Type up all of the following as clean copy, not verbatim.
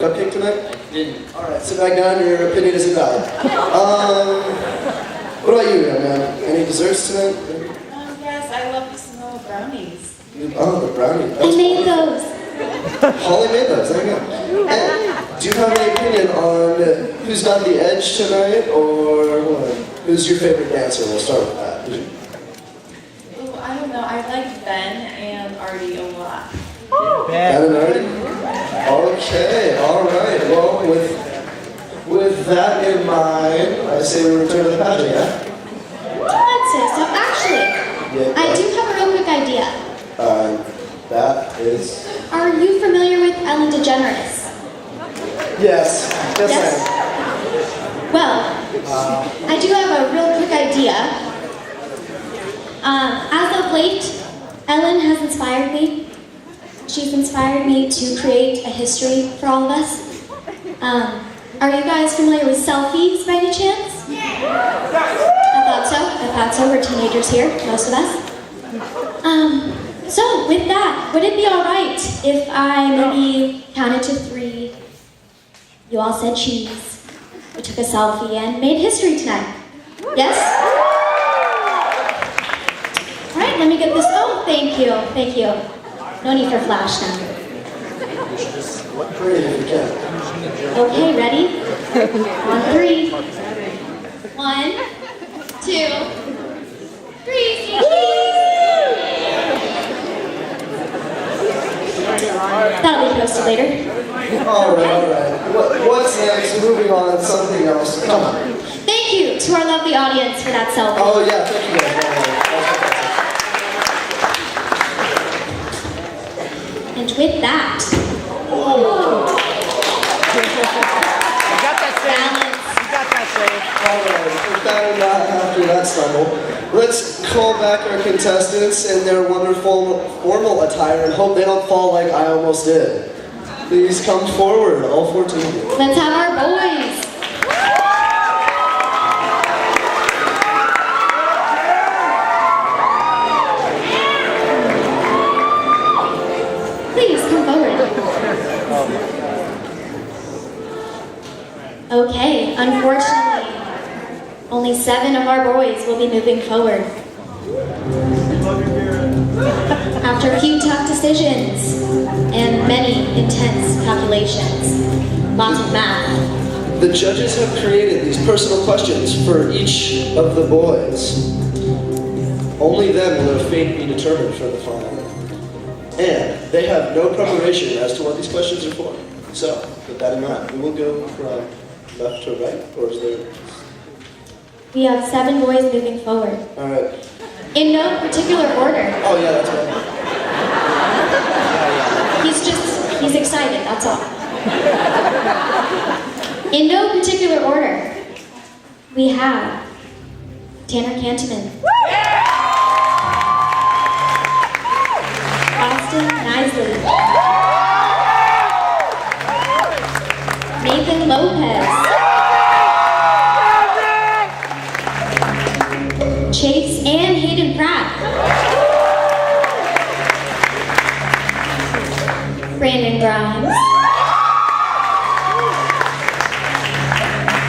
Cupcake tonight? I didn't. Alright, sit back down, your opinion isn't valid. What about you, young man? Any desserts tonight? Yes, I love the smell of brownies. Oh, the brownie. I made those. Holly made those, there you go. And do you have any opinion on who's got the edge tonight, or what? Who's your favorite dancer? We'll start with that. Oh, I don't know. I like Ben and Artie a lot. Ben and Artie? Okay, alright. Well, with that in mind, I say we return to the pageant, yeah? That's it. So actually, I do have a real quick idea. That is... Are you familiar with Ellen DeGeneres? Yes. Yes, Yes. Well, I do have a real quick idea. As of late, Ellen has inspired me. She's inspired me to create a history for all of us. Are you guys familiar with selfies by any chance? I thought so. We're teenagers here, most of us. So with that, would it be alright if I maybe counted to 3, you all said cheese, we took a selfie and made history tonight? Yes? Alright, let me get this. Oh, thank you. No need for flash now. Great, if you can. Okay, ready? On 3. 1, 2, 3. That'll be posted later. Alright. What's next? Moving on, something else. Come on. Thank you to our lovely audience for that selfie. Oh yeah, thank you guys. And with that, Alright, with that and not after that stumble, let's call back our contestants in their wonderful formal attire and hope they don't fall like I almost did. Please come forward, all 14 of you. let's have our boys. Please come forward. Okay, unfortunately, only 7 of our boys will be moving forward. After a few tough decisions and many intense calculations, lots of math. The judges have created these personal questions for each of the boys. Only then will their fate be determined for the final. And they have no preparation as to what these questions are for. So, with that in mind, we will go from left to right, or is there... We have 7 boys moving forward. Alright. In no particular order. Oh yeah, that's right. He's excited, that's all. In no particular order, we have Tanner Cantaman, Austin Nisley, Nathan Lopez, Chase and Hayden Pratt, Brandon Grimes,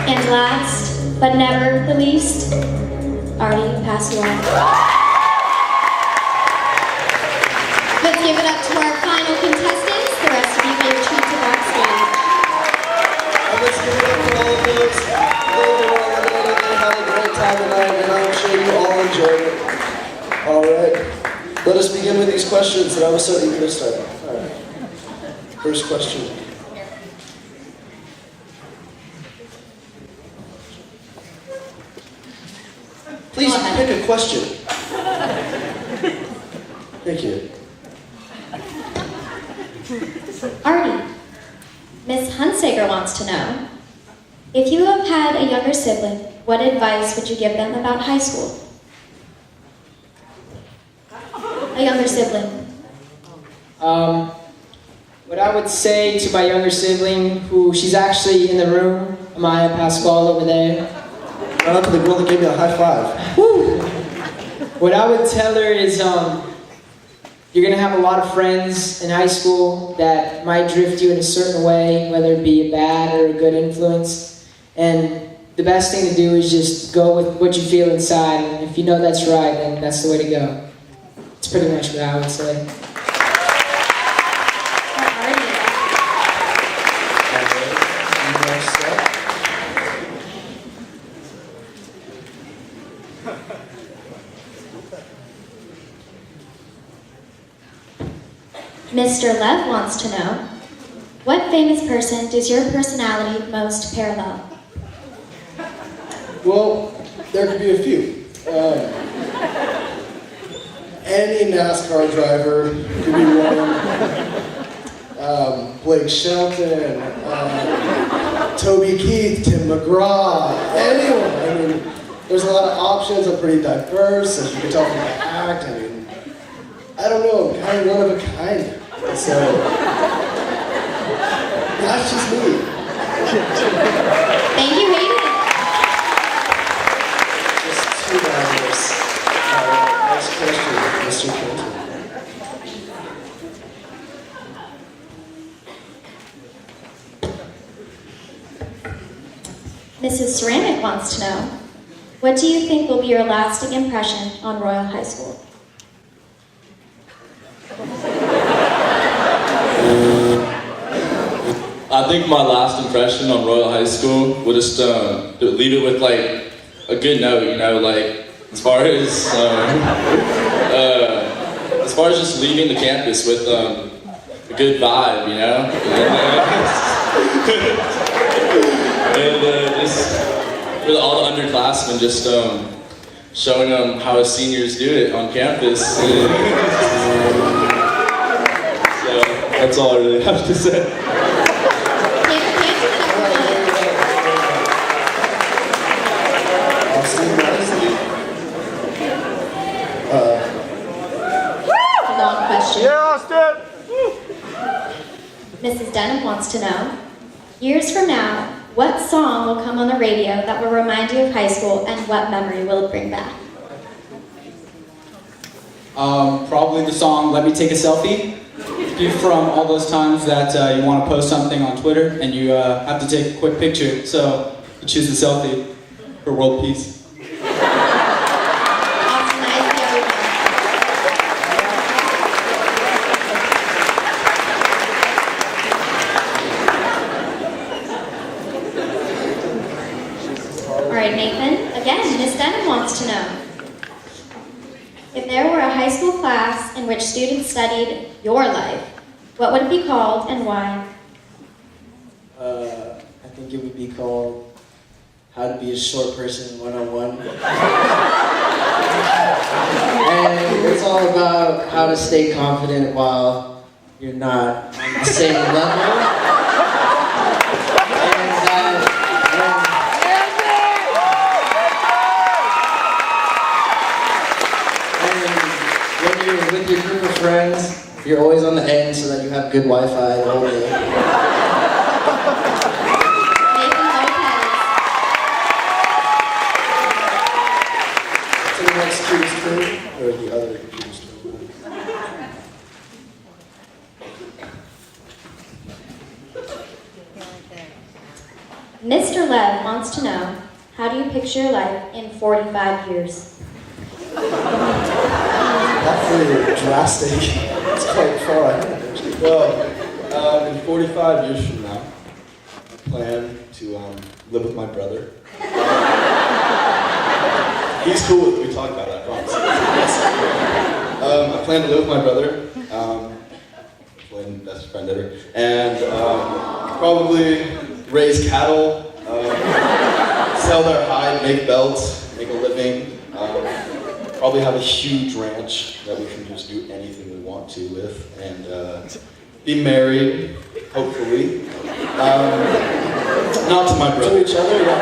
and last but never the least, Artie Pascual. Let's give it up to our final contestants. The rest of you may retreat to backstage. And let's give it up for all of those who are eliminated. They had a great time tonight, and I'm sure you all enjoyed it. Alright. Let us begin with these questions that I was so eager to start. Alright. First question. Please pick a question. Thank you. Artie, Miss Hunsaker wants to know, if you have had a younger sibling, what advice would you give them about high school? A younger sibling. What I would say to my younger sibling, who she's actually in the room, Amaya Pascal over there. Shout out to the girl that gave me a high five. Woo! What I would tell her is, You're going to have a lot of friends in high school that might drift you in a certain way, whether it be a bad or a good influence. And the best thing to do is just go with what you feel inside. And if you know that's right, then that's the way to go. It's pretty much what I would say. Mr. Lev wants to know, what famous person does your personality most parallel? Well, there could be a few. Any NASCAR driver could be one. Blake Shelton, Toby Keith, Tim McGraw, anyone. I mean, there's a lot of options. I'm pretty diverse, as you can tell from my act. I mean, I don't know, I'm kind of one of a kind. So, that's just me. Thank you, Hayden. Just too diverse. Next question, Mr. Clinton. Mrs. Ceramic wants to know, what do you think will be your lasting impression on Royal High School? I think my last impression on Royal High School would just leave it with like a good note, you know, like as far as just leaving the campus with a good vibe, you know, and just for all the underclassmen, just showing them how seniors do it on campus. So that's all I really have to say. Long question. Yeah, Austin! Mrs. Denham wants to know, years from now, what song will come on the radio that will remind you of high school and what memory will it bring back? Probably the song Let Me Take a Selfie. From all those times that you want to post something on Twitter and you have to take a quick picture, so you choose the selfie for world peace. All right, Nathan. Again, Miss Denham wants to know, if there were a high school class in which students studied your life, what would it be called and why? I think it would be called How to Be a Short Person 101. And it's all about how to stay confident while you're not on the same level. With your group of friends, you're always on the end so that you have good Wi-Fi the whole day. To the next cutest turn, or the other cutest turn? Mr. Lev wants to know, how do you picture your life in 45 years? That's really drastic. It's quite far ahead. Well, in 45 years from now, I plan to live with my brother. He's cool with it. We talked about it, I promise. I plan to live with my brother, my best friend ever, and probably raise cattle, sell their hide, make belts, make a living. Probably have a huge ranch that we can just do anything we want to with, and be married, hopefully. Not to my brother. To each other? Not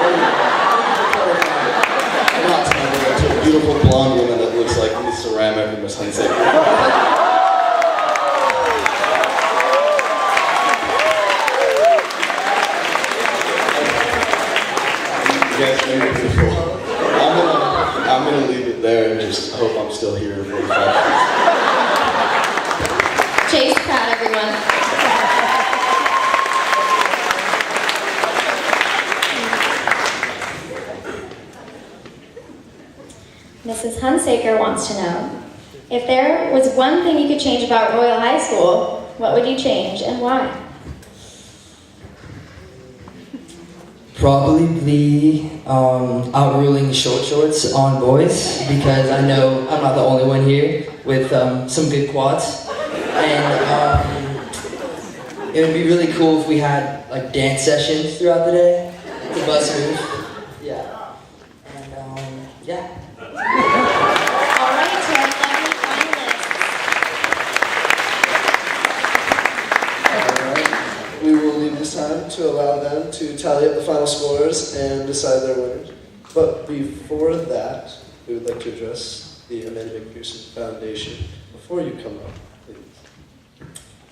to my brother, to a beautiful blonde woman that looks like Lisa Ram from Miss Hunsaker. You guys are beautiful. I'm gonna leave it there and just hope I'm still here in 45 minutes. Chase crowd, everyone. Mrs. Hunsaker wants to know, if there was one thing you could change about Royal High School, what would you change and why? Probably outruling short shorts on boys, because I know I'm not the only one here with some good quads. And it would be really cool if we had like dance sessions throughout the day to bust moves. Yeah. And yeah. All right, to our lovely finalists. Alright, we will leave this time to allow them to tally up the final scores and decide their winners. But before that, we would like to address the Amanda McPherson Foundation. Before you come up, please.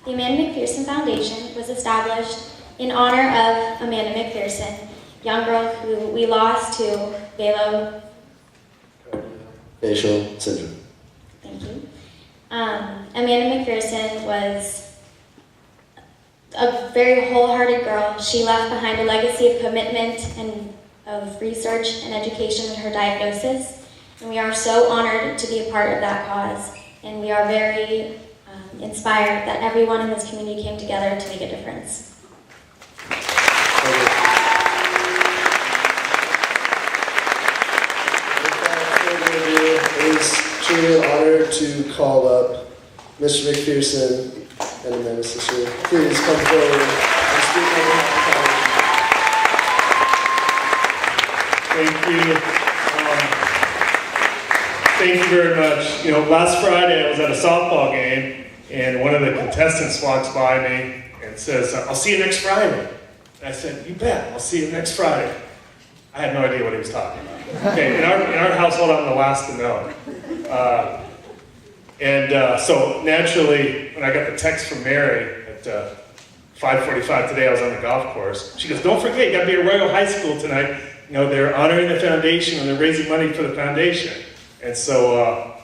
The Amanda McPherson Foundation was established in honor of Amanda McPherson, young girl who we lost to Facial syndrome. Thank you. Amanda McPherson was a very wholehearted girl. She left behind a legacy of commitment and of research and education in her diagnosis. And we are so honored to be a part of that cause. And we are very inspired that everyone in this community came together to make a difference. It is truly an honor to call up Mr. McPherson and Amanda's sister. Please come forward and speak on behalf of the Thank you. Thank you very much. You know, last Friday I was at a softball game, and one of the contestants walks by me and says, "I'll see you next Friday." And I said, "You bet, I'll see you next Friday." I had no idea what he was talking about. Okay, in our household, I'm the last to know. So naturally, when I got the text from Mary at 5:45 today, I was on the golf course. She goes, "Don't forget, you got to be at Royal High School tonight. You know, they're honoring the foundation and they're raising money for the foundation." And so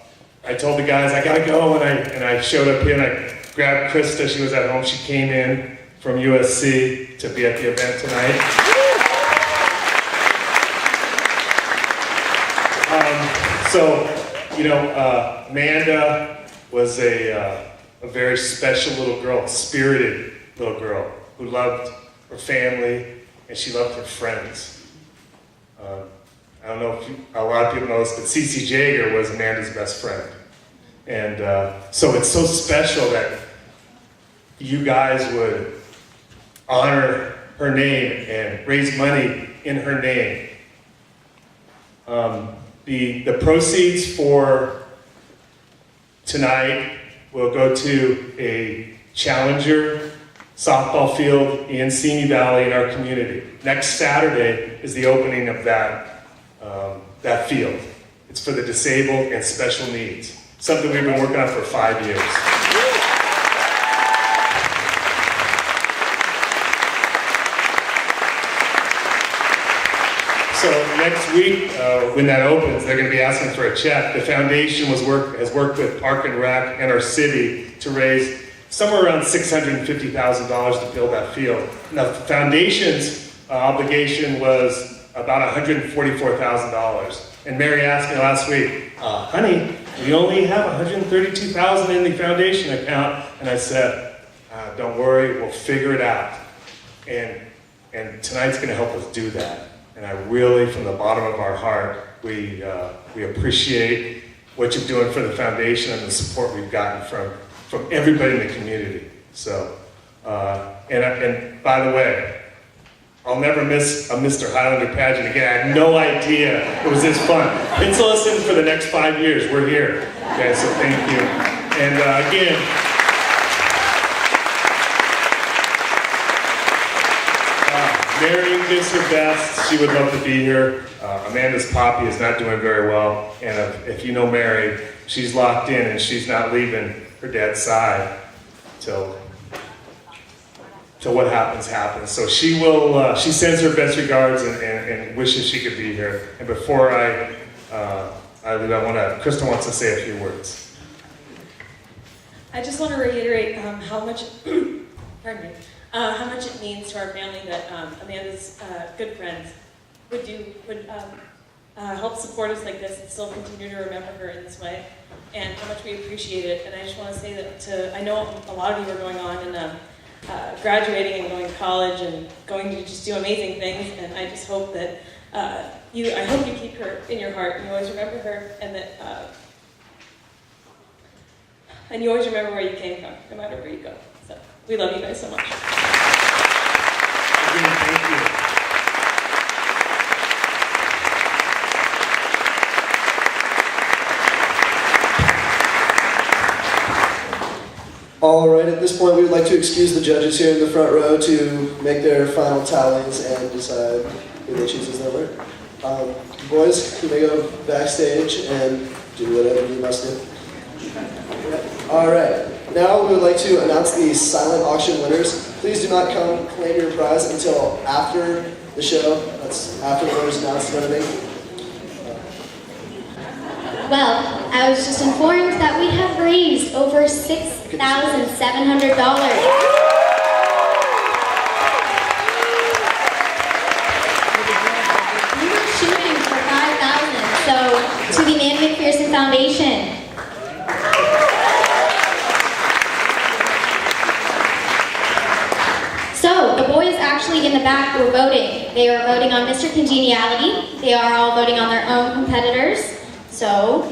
I told the guys, I gotta go, and I showed up here and I grabbed Krista. She was at home. She came in from USC to be at the event tonight. Amanda was a very special little girl, spirited little girl who loved her family and she loved her friends. I don't know if a lot of people know this, but Cece Jaeger was Amanda's best friend. And so it's so special that you guys would honor her name and raise money in her name. The proceeds for tonight will go to a Challenger softball field in Simi Valley in our community. Next Saturday is the opening of that field. It's for the disabled and special needs. Something we've been working on for 5 years. So next week, when that opens, they're going to be asking for a check. The foundation has worked with Park and Rec and our city to raise somewhere around $650,000 to build that field. Now, the foundation's obligation was about $144,000. And Mary asked me last week, "Honey, we only have $132,000 in the foundation account." And I said, "Don't worry, we'll figure it out." And tonight's going to help us do that. And I really, from the bottom of our heart, we appreciate what you're doing for the foundation and the support we've gotten from everybody in the community. So, and by the way, I'll never miss a Mr. Highlander Pageant again. I had no idea it was this fun. Pencil us in for the next 5 years. We're here. Okay, so thank you. And again, Mary gives her best. She would love to be here. Amanda's poppy is not doing very well. And if you know Mary, she's locked in and she's not leaving her dad's side till what happens. So she will, she sends her best regards and wishes she could be here. And before Krista wants to say a few words. I just want to reiterate how much, pardon me, how much it means to our family that Amanda's good friends would help support us like this and still continue to remember her in this way, and how much we appreciate it. And I just want to say that I know a lot of you are going on and graduating and going to college and going to just do amazing things, and I just hope that I hope you keep her in your heart and you always remember her, and that and you always remember where you came from, no matter where you go. So we love you guys so much. Again, thank you. All right, at this point, we would like to excuse the judges here in the front row to make their final tallies and decide who they choose as their winner. Boys, you may go backstage and do whatever you must do. All right, now we would like to announce the silent auction winners. Please do not come claim your prize until after the show. That's after the winners announced and everything. Well, I was just informed that we have raised over $6,700. We were shooting for $5,000, so to the McPherson Foundation. So, the boys actually in the back were voting. They were voting on Mr. Congeniality. They are all voting on their own competitors. So,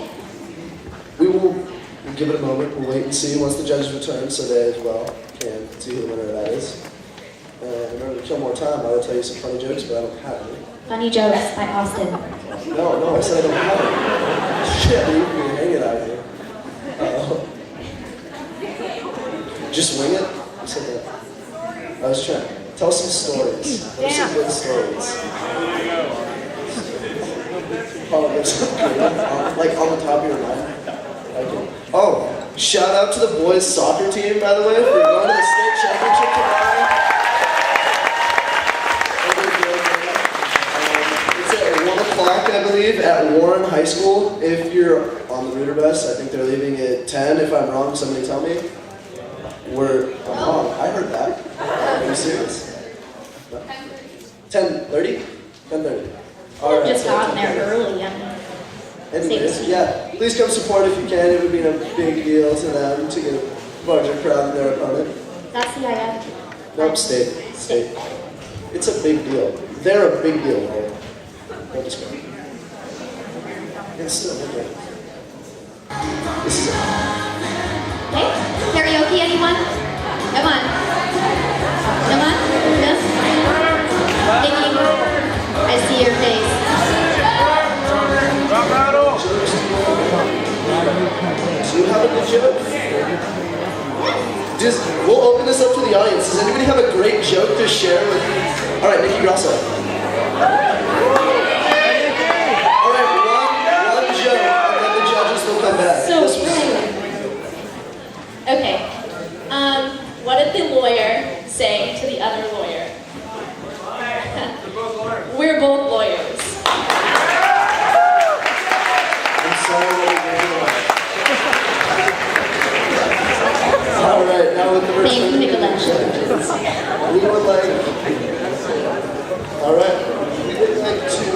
we will give it a moment. We'll wait and see once the judges return, so they as well can see who the winner of that is. And in order to kill more time, I will tell you some funny jokes, but I don't have any. Funny Jokes by Austin. No, I said I don't have any. Shit, leave me hanging out here. Just wing it? I said that. I was trying. Tell some stories. Tell some good stories. Oh, like on the top of your mind. Okay. Oh, shout out to the boys soccer team, by the way, for going to the state championship tomorrow. It's at 1 o'clock, I believe, at Warren High School. If you're on the Rooter bus, I think they're leaving at 10. If I'm wrong, somebody tell me. I'm wrong. I heard that. Are you serious? 10:30? 10:30. All right. Just got there early. Anyways, yeah, please come support if you can. It would be a big deal to them to get a larger crowd than their opponent. That's the idea. Nope, state. State. It's a big deal. They're a big deal, right? Don't describe it. It's still a big deal. This is it. Okay, karaoke, anyone? Come on. Come on. Yes? Nikki, I see your face. Do you have a good joke? We'll open this up to the audience. Does anybody have a great joke to share with me? All right, Nikki Grosso. All right, one joke, and then the judges will come back. Okay. What did the lawyer say to the other lawyer? We're both lawyers. I'm sorry that we gave you All right, now with the Thank you, Nicolette. we would like. All right, we would like to.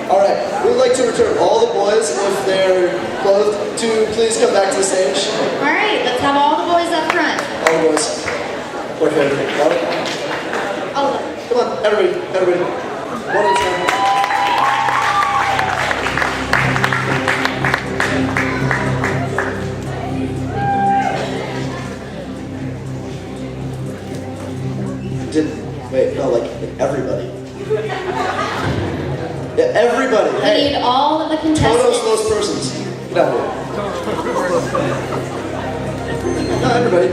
All right, we would like to return all the boys, if they're clothed, to please come back to the stage. All right, let's have all the boys up front. All the boys. Or favorite. All of them. Come on, everybody. One at a time. Wait, no, like everybody. Yeah, everybody. We Hey, need all of the todos contestants. los persons. Get out here. No, everybody,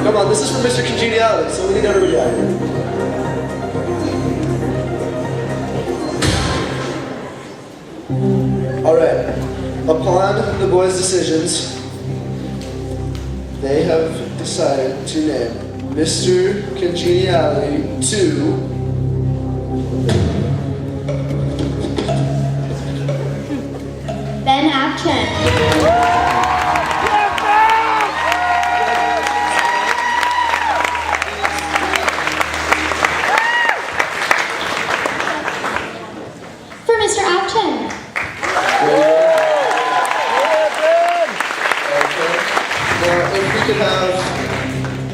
come on, this is for Mr. Congeniality, so we need everybody out here. All right, upon the boys' decisions, they have decided to name Mr. Congeniality to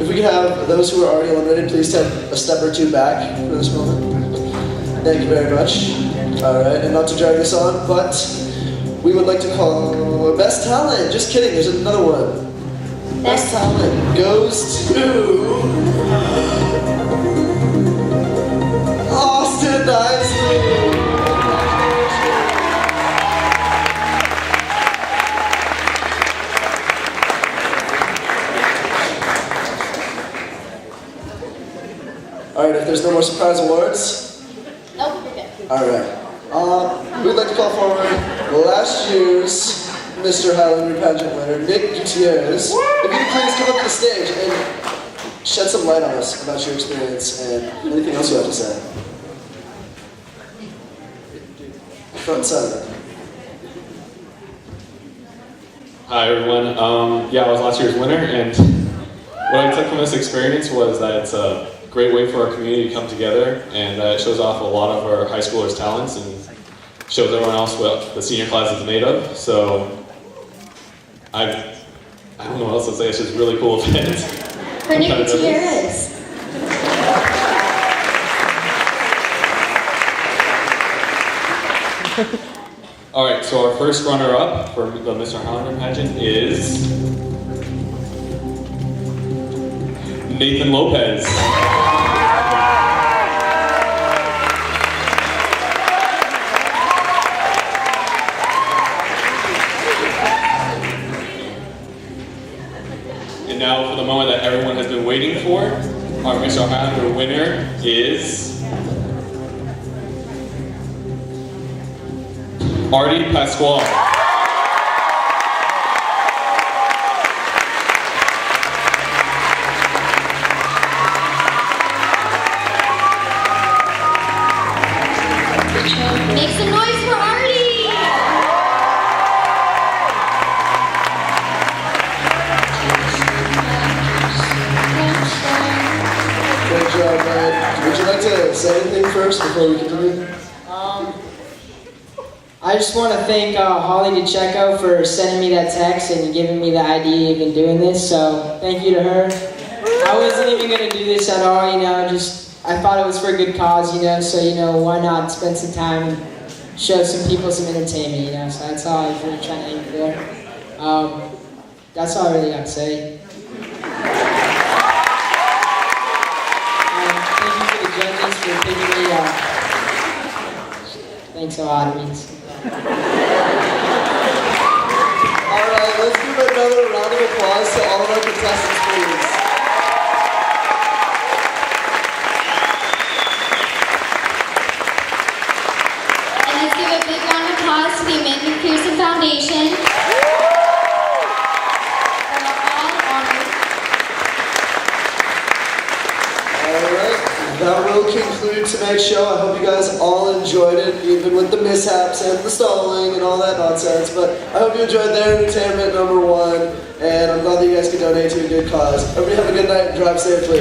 If we could have those who are already eliminated, please take a step or two back for this moment. Thank you very much. All right, and not to drag this on, but we would like to call Best Talent. Just kidding, there's another one. Best Talent goes to Austin Isley. All right, if there's no more surprise awards. Nope, we're good. All right. We'd like to call forward last year's Mr. Highlander Pageant winner, Nick Gutierrez. If you could please come up to the stage and shed some light on us about your experience and anything else you have to say. Front and center. Hi everyone. I was last year's winner, and what I took from this experience was that it's a great way for our community to come together, and it shows off a lot of our high schoolers' talents and shows everyone else what the senior class is made of. So I don't know what else to say. It's just a really cool event. For Nick Gutierrez. All right, so our first runner-up for the Mr. Highlander pageant is Nathan Lopez. And now for the moment that everyone has been waiting for, our Mr. Highlander winner is Artie Pasquale. Make some noise for Artie! Great job, man. Would you like to say anything first before we continue? I just want to thank Holly DeCecco for sending me that text and giving me the idea of even doing this, so thank you to her. I wasn't even going to do this at all, just I thought it was for a good cause, so why not spend some time and show some people some entertainment, so that's all I was really trying to aim for. That's all I really got to say. Thank you for the judges for picking me up. Thanks a lot, it means. All right, let's give another round of applause to all of our contestants, please. And let's give a big round of applause to the Amanda McPherson Foundation. That will conclude tonight's show. I hope you guys all enjoyed it, even with the mishaps and the stalling and all that nonsense. But I hope you enjoyed their entertainment, number one. And I'm glad that you guys could donate to a good cause. Everybody have a good night and drive safely.